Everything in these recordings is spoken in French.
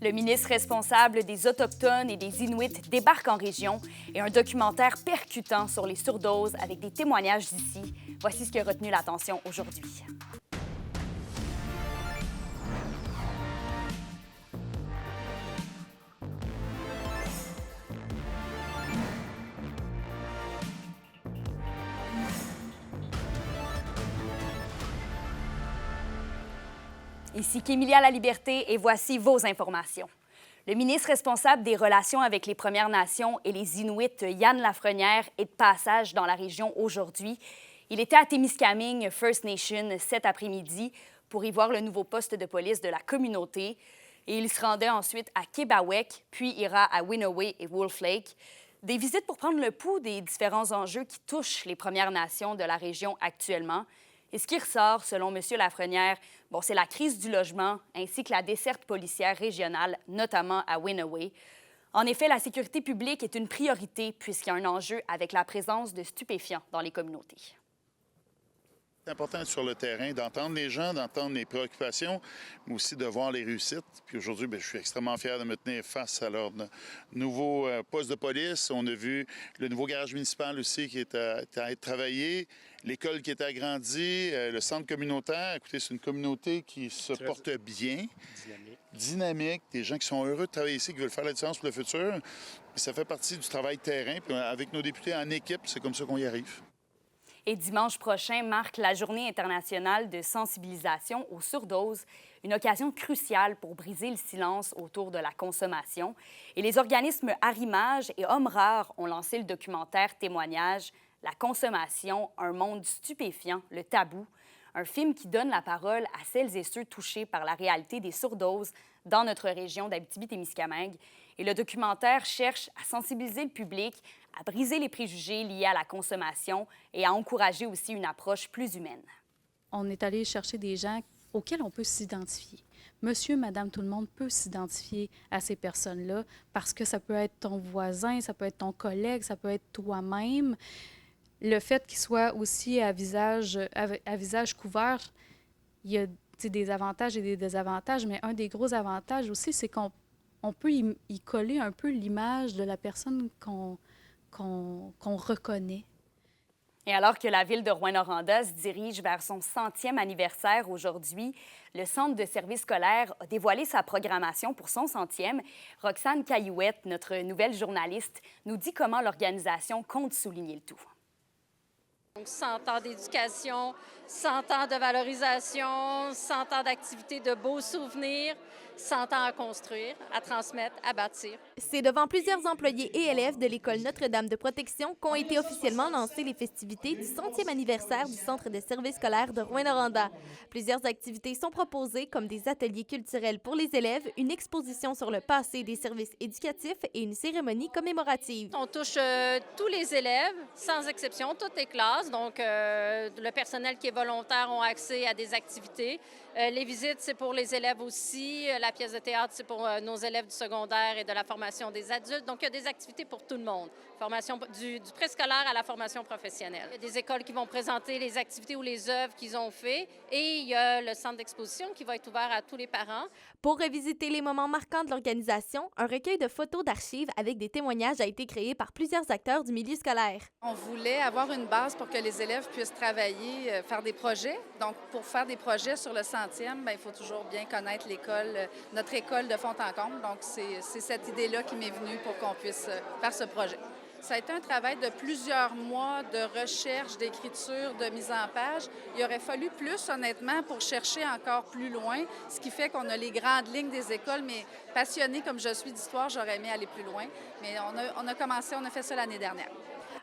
Le ministre responsable des Autochtones et des Inuits débarque en région et un documentaire percutant sur les surdoses avec des témoignages d'ici. Voici ce qui a retenu l'attention aujourd'hui. Ici Kémilia Laliberté et voici vos informations. Le ministre responsable des relations avec les Premières Nations et les Inuits, Yann Lafrenière, est de passage dans la région aujourd'hui. Il était à Témiscamingue First Nation cet après-midi pour y voir le nouveau poste de police de la communauté. Et il se rendait ensuite à Québec, puis ira à Winaway et Wolf Lake. Des visites pour prendre le pouls des différents enjeux qui touchent les Premières Nations de la région actuellement. Et ce qui ressort, selon M. Lafrenière, c'est la crise du logement ainsi que la desserte policière régionale, notamment à Winaway. En effet, la sécurité publique est une priorité puisqu'il y a un enjeu avec la présence de stupéfiants dans les communautés. C'est important d'être sur le terrain, d'entendre les gens, d'entendre les préoccupations, mais aussi de voir les réussites. Puis aujourd'hui, je suis extrêmement fier de me tenir face à leur nouveau poste de police. On a vu le nouveau garage municipal aussi qui est à être travaillé, l'école qui est agrandie, le centre communautaire. Écoutez, c'est une communauté qui se porte bien, dynamique, des gens qui sont heureux de travailler ici, qui veulent faire la différence pour le futur. Et ça fait partie du travail de terrain. Puis avec nos députés en équipe, c'est comme ça qu'on y arrive. Et dimanche prochain marque la Journée internationale de sensibilisation aux surdoses, une occasion cruciale pour briser le silence autour de la consommation. Et les organismes Arrimage et Hommes Rares ont lancé le documentaire témoignage « La consommation, un monde stupéfiant, le tabou », un film qui donne la parole à celles et ceux touchés par la réalité des surdoses dans notre région d'Abitibi-Témiscamingue. Et le documentaire cherche à sensibiliser le public, à briser les préjugés liés à la consommation et à encourager aussi une approche plus humaine. On est allé chercher des gens auxquels on peut s'identifier. Monsieur, madame, tout le monde peut s'identifier à ces personnes-là parce que ça peut être ton voisin, ça peut être ton collègue, ça peut être toi-même. Le fait qu'il soit aussi à visage couvert, il y a des avantages et des désavantages, mais un des gros avantages aussi, c'est qu'on peut y coller un peu l'image de la personne qu'on reconnaît. Et alors que la ville de Rouyn-Noranda se dirige vers son 100e anniversaire aujourd'hui, le Centre de services scolaires a dévoilé sa programmation pour son 100e. Roxane Caillouette, notre nouvelle journaliste, nous dit comment l'organisation compte souligner le tout. Donc, 100 ans d'éducation, 100 ans de valorisation, 100 ans d'activités, de beaux souvenirs, 100 ans à construire, à transmettre, à bâtir. C'est devant plusieurs employés et élèves de l'École Notre-Dame de Protection qu'ont été officiellement lancées les festivités du 100e anniversaire du Centre de services scolaires de Rouyn-Noranda. Plusieurs activités sont proposées, comme des ateliers culturels pour les élèves, une exposition sur le passé des services éducatifs et une cérémonie commémorative. On touche tous les élèves, sans exception, toutes les classes. Donc, le personnel qui est volontaire ont accès à des activités. Les visites, c'est pour les élèves aussi. La pièce de théâtre, c'est pour nos élèves du secondaire et de la formation des adultes. Donc, il y a des activités pour tout le monde. Formation du préscolaire à la formation professionnelle. Il y a des écoles qui vont présenter les activités ou les œuvres qu'ils ont fait. Et il y a le centre d'exposition qui va être ouvert à tous les parents. Pour revisiter les moments marquants de l'organisation, un recueil de photos d'archives avec des témoignages a été créé par plusieurs acteurs du milieu scolaire. On voulait avoir une base pour que les élèves puissent travailler, faire des projets. Donc, pour faire des projets sur le 100e, il faut toujours bien connaître l'école, notre école de fond en comble. Donc, c'est cette idée-là qui m'est venue pour qu'on puisse faire ce projet. Ça a été un travail de plusieurs mois de recherche, d'écriture, de mise en page. Il aurait fallu plus, honnêtement, pour chercher encore plus loin, ce qui fait qu'on a les grandes lignes des écoles, mais passionnée comme je suis d'histoire, j'aurais aimé aller plus loin. Mais on a fait ça l'année dernière.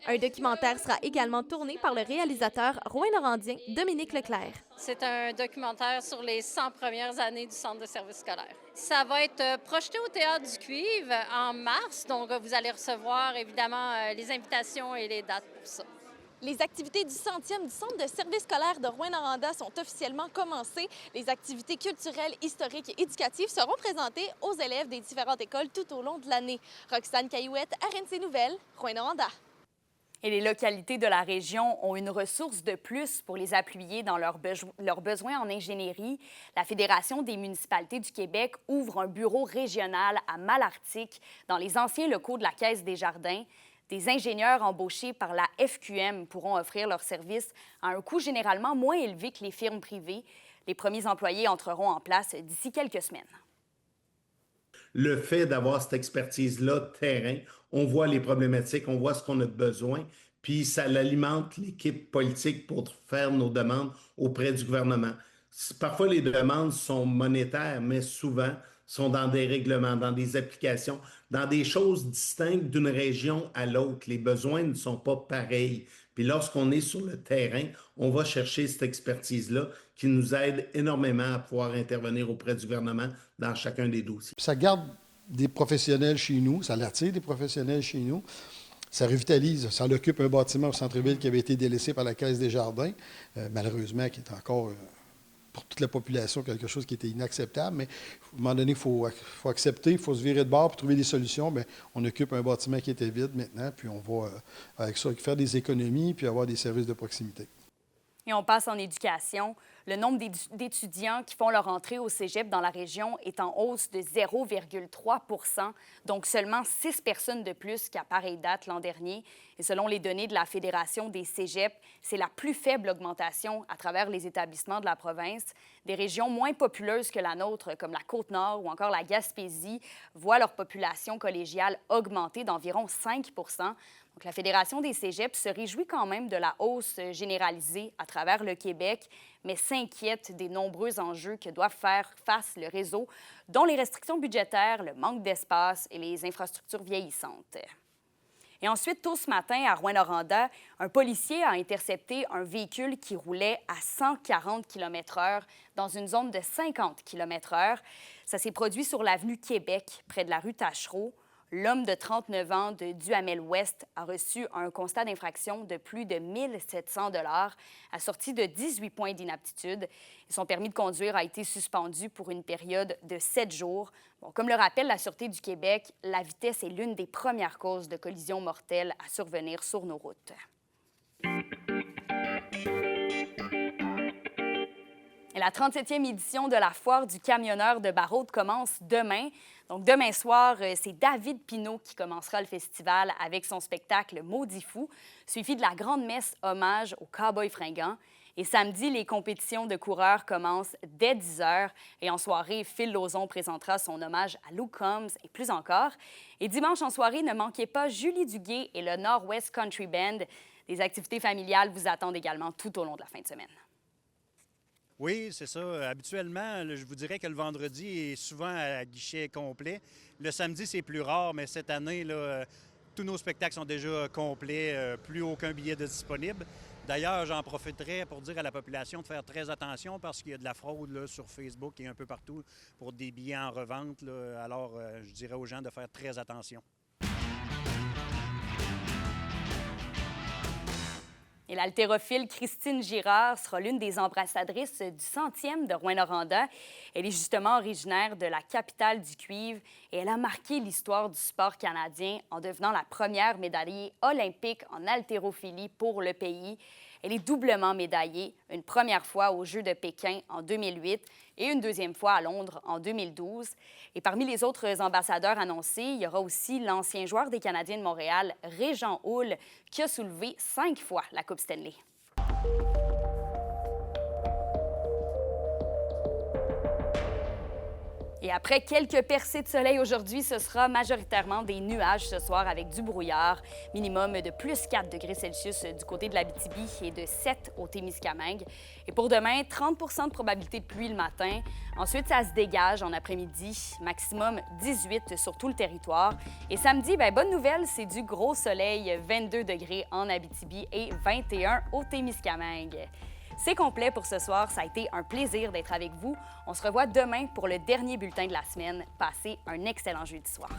Un documentaire sera également tourné par le réalisateur rouyn-norandien Dominique Leclerc. C'est un documentaire sur les 100 premières années du Centre de services scolaires. Ça va être projeté au Théâtre du Cuivre en mars, donc vous allez recevoir évidemment les invitations et les dates pour ça. Les activités du 100e du Centre de services scolaires de Rouyn-Noranda sont officiellement commencées. Les activités culturelles, historiques et éducatives seront présentées aux élèves des différentes écoles tout au long de l'année. Roxane Caillouette, RNC Nouvelles, Rouyn-Noranda. Et les localités de la région ont une ressource de plus pour les appuyer dans leurs besoins en ingénierie. La Fédération des municipalités du Québec ouvre un bureau régional à Malartic, dans les anciens locaux de la Caisse des Jardins. Des ingénieurs embauchés par la FQM pourront offrir leurs services à un coût généralement moins élevé que les firmes privées. Les premiers employés entreront en place d'ici quelques semaines. Le fait d'avoir cette expertise-là de terrain, on voit les problématiques, on voit ce qu'on a de besoin, puis ça alimente l'équipe politique pour faire nos demandes auprès du gouvernement. Parfois, les demandes sont monétaires, mais souvent sont dans des règlements, dans des applications, dans des choses distinctes d'une région à l'autre. Les besoins ne sont pas pareils. Puis lorsqu'on est sur le terrain, on va chercher cette expertise-là qui nous aide énormément à pouvoir intervenir auprès du gouvernement dans chacun des dossiers. Ça garde des professionnels chez nous, ça attire des professionnels chez nous, ça revitalise, ça occupe un bâtiment au centre-ville qui avait été délaissé par la Caisse des Jardins, malheureusement qui est encore pour toute la population quelque chose qui était inacceptable, mais à un moment donné, il faut accepter, il faut se virer de bord pour trouver des solutions. Bien, on occupe un bâtiment qui était vide maintenant, puis on va avec ça faire des économies puis avoir des services de proximité. Et on passe en éducation. Le nombre d'étudiants qui font leur entrée au cégep dans la région est en hausse de 0,3 %, donc seulement 6 personnes de plus qu'à pareille date l'an dernier. Et selon les données de la Fédération des cégeps, c'est la plus faible augmentation à travers les établissements de la province. Des régions moins populeuses que la nôtre, comme la Côte-Nord ou encore la Gaspésie, voient leur population collégiale augmenter d'environ 5 %. Donc, la Fédération des cégeps se réjouit quand même de la hausse généralisée à travers le Québec, mais s'inquiète des nombreux enjeux que doivent faire face le réseau, dont les restrictions budgétaires, le manque d'espace et les infrastructures vieillissantes. Et ensuite, tôt ce matin, à Rouyn-Noranda, un policier a intercepté un véhicule qui roulait à 140 km/h dans une zone de 50 km/h. Ça s'est produit sur l'avenue Québec, près de la rue Tachereau. L'homme de 39 ans de Duhamel-Ouest a reçu un constat d'infraction de plus de 1 700 $ assorti de 18 points d'inaptitude. Son permis de conduire a été suspendu pour une période de 7 jours. Bon, comme le rappelle la Sûreté du Québec, la vitesse est l'une des premières causes de collisions mortelles à survenir sur nos routes. Et la 37e édition de la Foire du camionneur de Barraud commence demain. Donc, demain soir, c'est David Pinault qui commencera le festival avec son spectacle Maudit fou, suivi de la grande messe hommage aux Cowboys fringants. Et samedi, les compétitions de coureurs commencent dès 10 h. Et en soirée, Phil Lauzon présentera son hommage à Lou Combs et plus encore. Et dimanche en soirée, ne manquez pas Julie Duguay et le Nord-West Country Band. Des activités familiales vous attendent également tout au long de la fin de semaine. Oui, c'est ça. Habituellement, je vous dirais que le vendredi est souvent à guichet complet. Le samedi, c'est plus rare, mais cette année, là, tous nos spectacles sont déjà complets, plus aucun billet de disponible. D'ailleurs, j'en profiterai pour dire à la population de faire très attention parce qu'il y a de la fraude là, sur Facebook et un peu partout pour des billets en revente. Là. Alors, je dirais aux gens de faire très attention. Et l'haltérophile Christine Girard sera l'une des ambassadrices du 100e de Rouyn-Noranda. Elle est justement originaire de la capitale du cuivre et elle a marqué l'histoire du sport canadien en devenant la première médaillée olympique en haltérophilie pour le pays. Elle est doublement médaillée, une première fois aux Jeux de Pékin en 2008 et une deuxième fois à Londres en 2012. Et parmi les autres ambassadeurs annoncés, il y aura aussi l'ancien joueur des Canadiens de Montréal, Régent Houle, qui a soulevé 5 fois la Coupe Stanley. Et après quelques percées de soleil aujourd'hui, ce sera majoritairement des nuages ce soir avec du brouillard. Minimum de plus 4 degrés Celsius du côté de l'Abitibi et de 7 au Témiscamingue. Et pour demain, 30 % de probabilité de pluie le matin. Ensuite, ça se dégage en après-midi. Maximum 18 sur tout le territoire. Et samedi, bonne nouvelle, c'est du gros soleil, 22 degrés en Abitibi et 21 au Témiscamingue. C'est complet pour ce soir. Ça a été un plaisir d'être avec vous. On se revoit demain pour le dernier bulletin de la semaine. Passez un excellent jeudi soir.